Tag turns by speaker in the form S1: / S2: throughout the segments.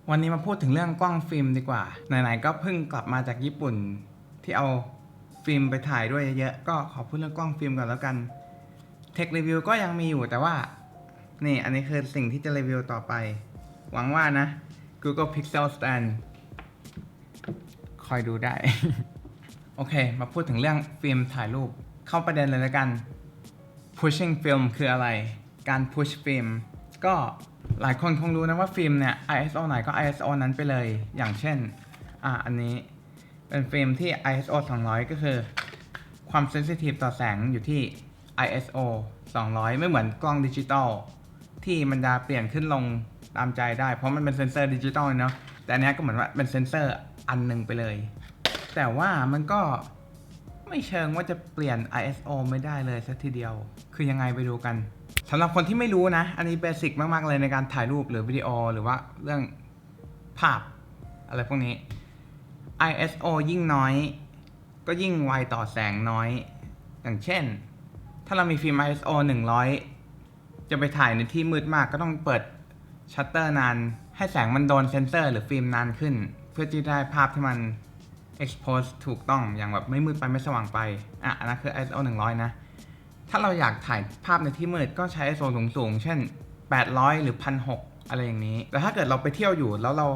S1: วันนี้มาพูดถึงเรื่องกล้องฟิล์มดีกว่า ไหนๆก็เพิ่งกลับมาจากญี่ปุ่นที่เอาฟิล์มไปถ่ายด้วยเยอะๆก็ขอพูดเรื่องกล้องฟิล์มก่อนแล้วกันเทครีวิวก็ยังมีอยู่แต่ว่านี่อันนี้คือสิ่งที่จะรีวิวต่อไป หวังว่านะ Google Pixel Stand คอยดูได้ โอเคมาพูดถึงเรื่องฟิล์มถ่ายรูปเข้าประเด็นเลยแล้วกัน pushing film คืออะไรการ push ฟิล์มก็หลายคนคงรู้นะว่าฟิล์มเนี่ย ISO ไหนก็ ISO นั้นไปเลยอย่างเช่นอันนี้เป็นฟิล์มที่ ISO 200 ก็คือความเซนซิทีฟต่อแสงอยู่ที่ ISO 200 ไม่เหมือนกล้องดิจิตอลที่มันจะเปลี่ยนขึ้นลงตามใจได้เพราะมันเป็นเซนเซอร์ดิจิตอลเนาะแต่อันนี้ก็เหมือนว่าเป็นเซนเซอร์อันหนึ่งไปเลยแต่ว่ามันก็ไม่เชิงว่าจะเปลี่ยน ISO ไม่ได้เลยสักทีเดียวคือยังไงไปดูกันสำหรับคนที่ไม่รู้นะอันนี้เบสิกมากๆเลยในการถ่ายรูปหรือวิดีโอหรือว่าเรื่องภาพอะไรพวกนี้ ISO ยิ่งน้อยก็ยิ่งไวต่อแสงน้อยอย่างเช่นถ้าเรามีฟิล์ม ISO 100จะไปถ่ายในที่มืดมากก็ต้องเปิดชัตเตอร์นานให้แสงมันโดนเซนเซอร์หรือฟิล์มนานขึ้นเพื่อที่ได้ภาพที่มัน expose ถูกต้องอย่างแบบไม่มืดไปไม่สว่างไปอันนั้นคือ ISO 100นะถ้าเราอยากถ่ายภาพในที่มืดก็ใช้ ISO สูงๆเช่น800หรือ1,600อะไรอย่างนี้แต่ถ้าเกิดเราไปเที่ยวอยู่แล้วเรา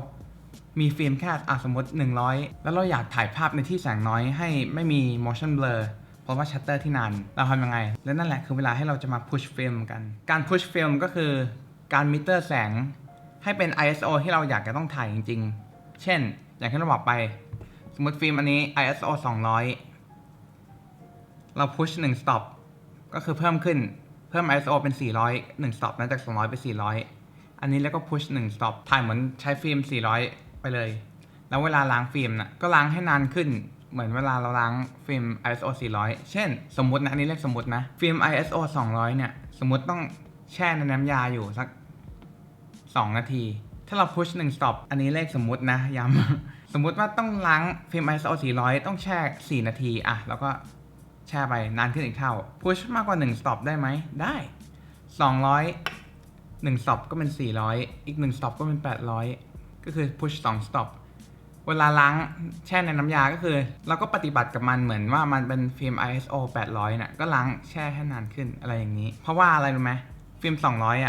S1: มีฟิล์มแค่สมมติ100แล้วเราอยากถ่ายภาพในที่แสงน้อยให้ไม่มี motion blur เพราะว่าชัตเตอร์ที่นานเราทำยังไงและนั่นแหละคือเวลาให้เราจะมา push film กันการ push film ก็คือการมิเตอร์แสงให้เป็น ISO ที่เราอยากจะต้องถ่ายจริงๆเช่นอย่างที่เราบอกไปสมมติฟิล์มอันนี้ ISO 200เรา push 1 stop ก็คือเพิ่มขึ้นเพิ่ม ISO เป็น400 1 stop นะจาก200ไป400อันนี้แล้วก็ push 1 stop ถ่ายเหมือนใช้ฟิล์ม400ไปเลยแล้วเวลาล้างฟิล์มนะก็ล้างให้นานขึ้นเหมือนเวลาเราล้างฟิล์ม ISO 400เช่นสมมุตินะอันนี้เรียกสมมุตินะฟิล์ม ISO 200เนี่ยสมมุติต้องแช่ในน้ำยาอยู่สัก2 นาทีถ้าเรา push 1 stop อันนี้เลขสมมุตินะย้ำ สมมุติว่าต้องล้างฟิล์ม ISO 400ต้องแช่4 นาทีแล้วก็แช่ไปนานขึ้นอีกเท่า push มากกว่า1 stop ได้ไหมได้200 1 stop ก็เป็น400อีก1 stop ก็เป็น800ก็คือ push 2 stop เวลาล้างแช่ในน้ำยาก็คือเราก็ปฏิบัติกับมันเหมือนว่ามันเป็นฟิล์ม ISO 800น่ะก็ล้างแช่ให้นานขึ้นอะไรอย่างนี้เพราะว่าอะไรรู้ไหมฟิล์ม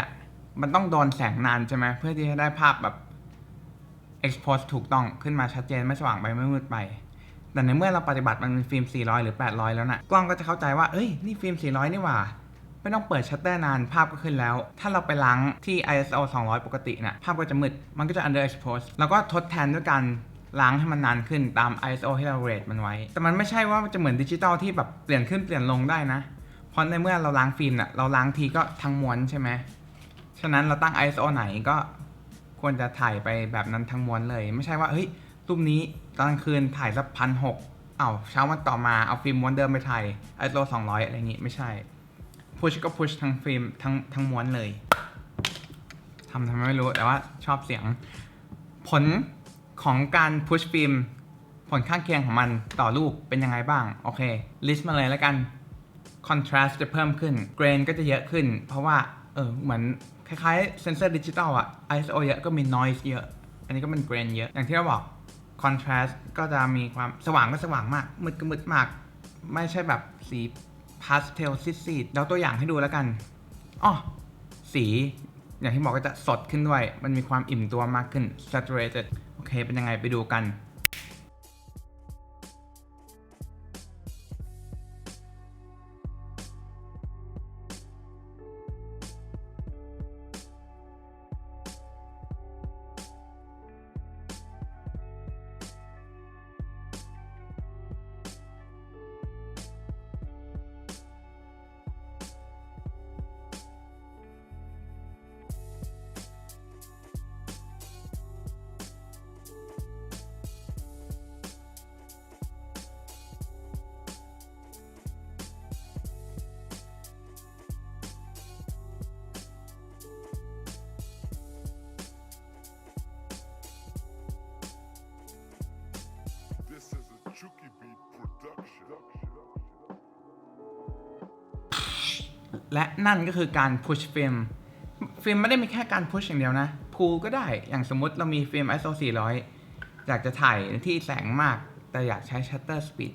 S1: 200มันต้องโดนแสงนานใช่ไหมเพื่อที่จะได้ภาพแบบ expose ถูกต้องขึ้นมาชัดเจนไม่สว่างไปไม่มืดไปแต่ในเมื่อเราปฏิบัติมันเป็นฟิล์ม400หรือ800แล้วนะกล้องก็จะเข้าใจว่าเอ้ยนี่ฟิล์ม400นี่หว่าไม่ต้องเปิดชัตเตอร์นานภาพก็ขึ้นแล้วถ้าเราไปล้างที่ ISO 200ปกตินะภาพก็จะมืดมันก็จะ underexpose แล้วก็ทดแทนด้วยการล้างให้มันนานขึ้นตาม ISO ที่เราเรทมันไว้แต่มันไม่ใช่ว่ามันจะเหมือนดิจิตอลที่แบบเปลี่ยนขึ้นเปลี่ยนลงได้นะเพราะในเมื่อเราล้างฟิล์มน่ะเราล้างทีก็ทั้งม้วนใช่ไหมฉะนั้นเราตั้ง ISO ไหนก็ควรจะถ่ายไปแบบนั้นทั้งม้วนเลยไม่ใช่ว่าเฮ้ยรูปนี้ตอนกลางคืนถ่ายสัก1,600เช้าวันต่อมาเอาฟิล์มม้วนเดิมไปถ่าย ISO 200อะไรอย่างงี้ไม่ใช่พุชก็พุชทั้งฟิล์มทั้งม้วนเลยทำไมไม่รู้แต่ว่าชอบเสียงผลของการพุชฟิล์มผลข้างเคียงของมันต่อรูปเป็นยังไงบ้างโอเคลิสต์มาเลยแล้วกันคอนทราสต์จะเพิ่มขึ้นเกรนก็จะเยอะขึ้นเพราะว่าเหมือนคล้ายๆเซนเซอร์ดิจิตอลISO เยอะก็มี noise เยอะอันนี้ก็เป็นเกรนเยอะอย่างที่เราบอกคอนทราสต์ก็จะมีความสว่างก็สว่างมากมืดก็มืดมากไม่ใช่แบบสีพาสเทลซีดๆแล้วตัวอย่างให้ดูแล้วกันสีอย่างที่บอกก็จะสดขึ้นด้วยมันมีความอิ่มตัวมากขึ้น saturated โอเคเป็นยังไงไปดูกันและนั่นก็คือการพุชฟิล์มไม่ได้มีแค่การพุชอย่างเดียวนะ พูลก็ได้อย่างสมมติเรามีฟิล์ม ISO 400อยากจะถ่ายที่แสงมากแต่อยากใช้ shutter speed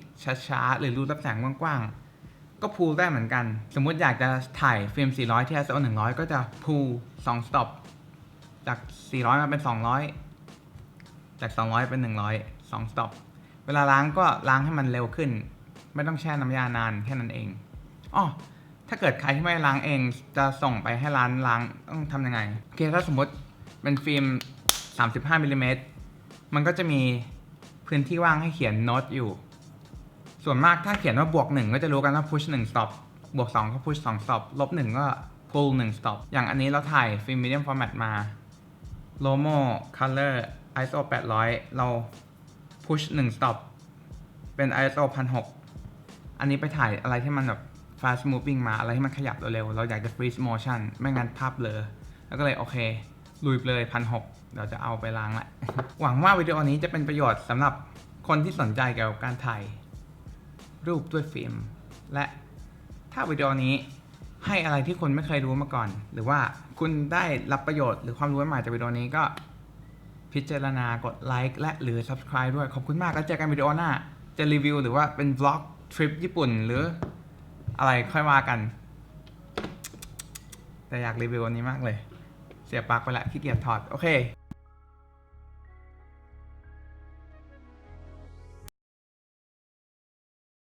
S1: ช้าๆหรือรูรับแสงกว้างๆก็พูลได้เหมือนกันสมมุติอยากจะถ่ายฟิล์ม400ที่ ISO 100ก็จะพูล2 stop จาก400มาเป็น200จาก200เป็น100 2 stop เวลาล้างก็ล้างให้มันเร็วขึ้นไม่ต้องแช่น้ำยานานแค่นั้นเองอ้อถ้าเกิดใครที่ไม่ล้างเองจะส่งไปให้ร้านล้างต้องทำยังไงโอเคถ้าสมมติเป็นฟิล์ม35มิลลิเมตรมันก็จะมีพื้นที่ว่างให้เขียนโน้ตอยู่ส่วนมากถ้าเขียนว่าบวก1ก็จะรู้กันว่า push 1 stop บวก2ก็ push 2 stop ลบ1ก็ pull 1 stop อย่างอันนี้เราถ่ายฟิล์ม medium format มา Lomo color ISO 800เรา push 1 stop เป็น ISO 1600อันนี้ไปถ่ายอะไรที่มันแบบ fast moving มาอะไรที่มันขยับเร็วๆเราอยากจะ freeze motion ไม่งั้นภาพเบลอแล้วก็เลยโอเคลุยเลย1,600เดี๋ยวจะเอาไปล้างละ หวังว่าวิดีโอนี้จะเป็นประโยชน์สำหรับคนที่สนใจเกี่ยวกับการถ่ายรูปด้วยฟิล์มและถ้าวิดีโอนี้ให้อะไรที่คุณไม่เคยรู้มาก่อนหรือว่าคุณได้รับประโยชน์หรือความรู้ใหม่จากวิดีโอนี้ก็พิจารณากดไลค์และหรือ subscribe ด้วยขอบคุณมากแล้วเจอกันวิดีโอหน้าจะรีวิวหรือว่าเป็นวล็อกทริปญี่ปุ่นหรืออะไรค่อยว่ากันแต่อยากรีวิวอันนี้มากเลยเสียปลั๊กไปละขี้เกียจถอดโอเค